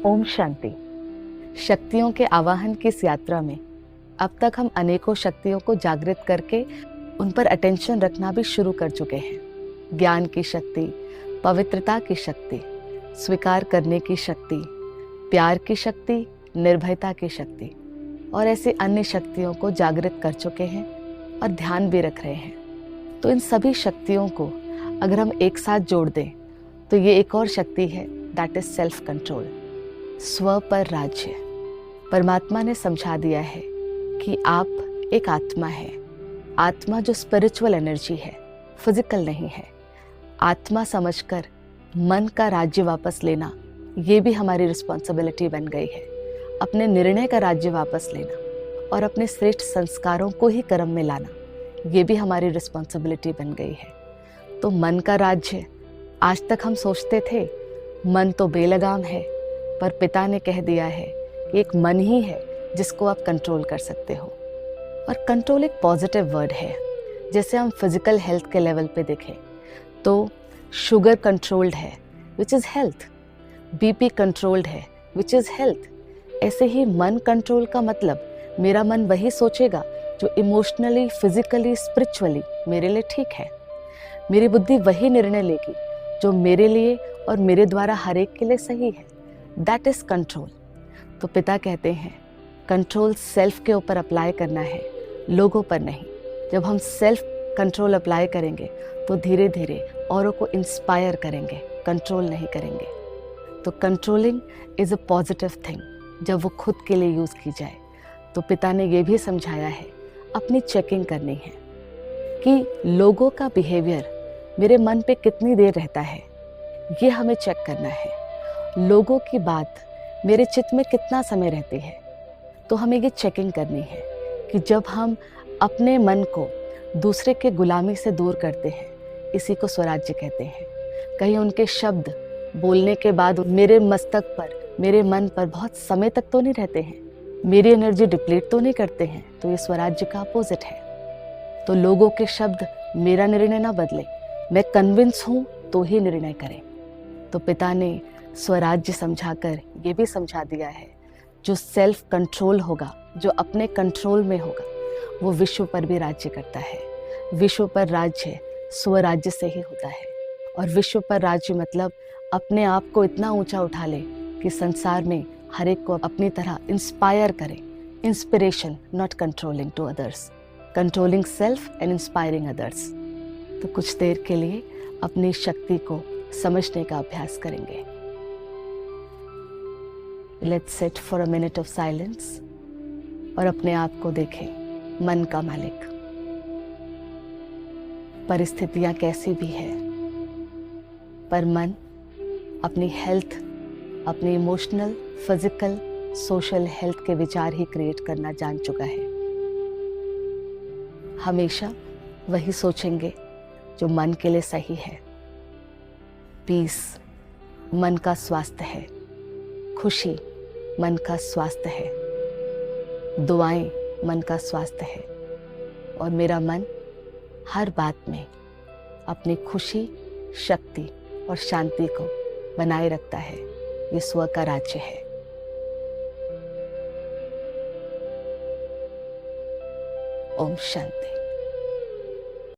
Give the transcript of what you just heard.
ओम शांति। शक्तियों के आवाहन की इस यात्रा में अब तक हम अनेकों शक्तियों को जागृत करके उन पर अटेंशन रखना भी शुरू कर चुके हैं। ज्ञान की शक्ति, पवित्रता की शक्ति, स्वीकार करने की शक्ति, प्यार की शक्ति, निर्भयता की शक्ति और ऐसे अन्य शक्तियों को जागृत कर चुके हैं और ध्यान भी रख रहे हैं। तो इन सभी शक्तियों को अगर हम एक साथ जोड़ दें तो ये एक और शक्ति है, दैट इज सेल्फ कंट्रोल, स्व पर राज्य। परमात्मा ने समझा दिया है कि आप एक आत्मा है। आत्मा जो स्पिरिचुअल एनर्जी है, फिजिकल नहीं है। आत्मा समझकर मन का राज्य वापस लेना, ये भी हमारी रिस्पॉन्सिबिलिटी बन गई है। अपने निर्णय का राज्य वापस लेना और अपने श्रेष्ठ संस्कारों को ही कर्म में लाना, ये भी हमारी रिस्पॉन्सिबिलिटी बन गई है। तो मन का राज्य, आज तक हम सोचते थे मन तो बेलगाम है, पर पिता ने कह दिया है कि एक मन ही है जिसको आप कंट्रोल कर सकते हो। और कंट्रोल एक पॉजिटिव वर्ड है। जैसे हम फिजिकल हेल्थ के लेवल पे देखें तो शुगर कंट्रोल्ड है, which is health. BP controlled है, विच इज़ हेल्थ। ऐसे ही मन कंट्रोल का मतलब मेरा मन वही सोचेगा जो इमोशनली, फिजिकली, स्पिरिचुअली मेरे लिए ठीक है। मेरी बुद्धि वही निर्णय लेगी जो मेरे लिए और मेरे द्वारा हर एक के लिए सही है। That is control. तो पिता कहते हैं कंट्रोल सेल्फ के ऊपर अप्लाई करना है, लोगों पर नहीं। जब हम सेल्फ कंट्रोल अप्लाई करेंगे तो धीरे धीरे औरों को इंस्पायर करेंगे, कंट्रोल नहीं करेंगे। तो controlling is a positive thing जब वो खुद के लिए यूज़ की जाए। तो पिता ने ये भी समझाया है अपनी चेकिंग करनी है कि लोगों का बिहेवियर मेरे मन पे कितनी देर रहता है, ये हमें चेक करना है। लोगों की बात मेरे चित्त में कितना समय रहती है, तो हमें ये चेकिंग करनी है कि जब हम अपने मन को दूसरे के गुलामी से दूर करते हैं, इसी को स्वराज्य कहते हैं। कहीं उनके शब्द बोलने के बाद मेरे मस्तक पर, मेरे मन पर बहुत समय तक तो नहीं रहते हैं, मेरी एनर्जी डिप्लीट तो नहीं करते हैं, तो ये स्वराज्य का अपोजिट है। तो लोगों के शब्द मेरा निर्णय ना बदले, मैं कन्विंस हूँ तो ही निर्णय करें। तो पिता ने स्वराज्य समझाकर ये भी समझा दिया है, जो सेल्फ कंट्रोल होगा, जो अपने कंट्रोल में होगा, वो विश्व पर भी राज्य करता है। विश्व पर राज्य स्वराज्य से ही होता है। और विश्व पर राज्य मतलब अपने आप को इतना ऊंचा उठा ले कि संसार में हर एक को अपनी तरह इंस्पायर करे। Inspiration, not controlling to others, controlling self and inspiring others. तो कुछ देर के लिए अपनी शक्ति को समझने का अभ्यास करेंगे। Let's sit for a minute of silence और अपने आप को देखें मन का मालिक। परिस्थितियां कैसी भी है, पर मन अपनी हेल्थ, अपनी इमोशनल, फिजिकल, सोशल हेल्थ के विचार ही क्रिएट करना जान चुका है। हमेशा वही सोचेंगे जो मन के लिए सही है। पीस मन का स्वास्थ्य है, खुशी मन का स्वास्थ्य है, दुआएं मन का स्वास्थ्य है। और मेरा मन हर बात में अपनी खुशी, शक्ति और शांति को बनाए रखता है। ये स्व का राज्य है। ओम शांति।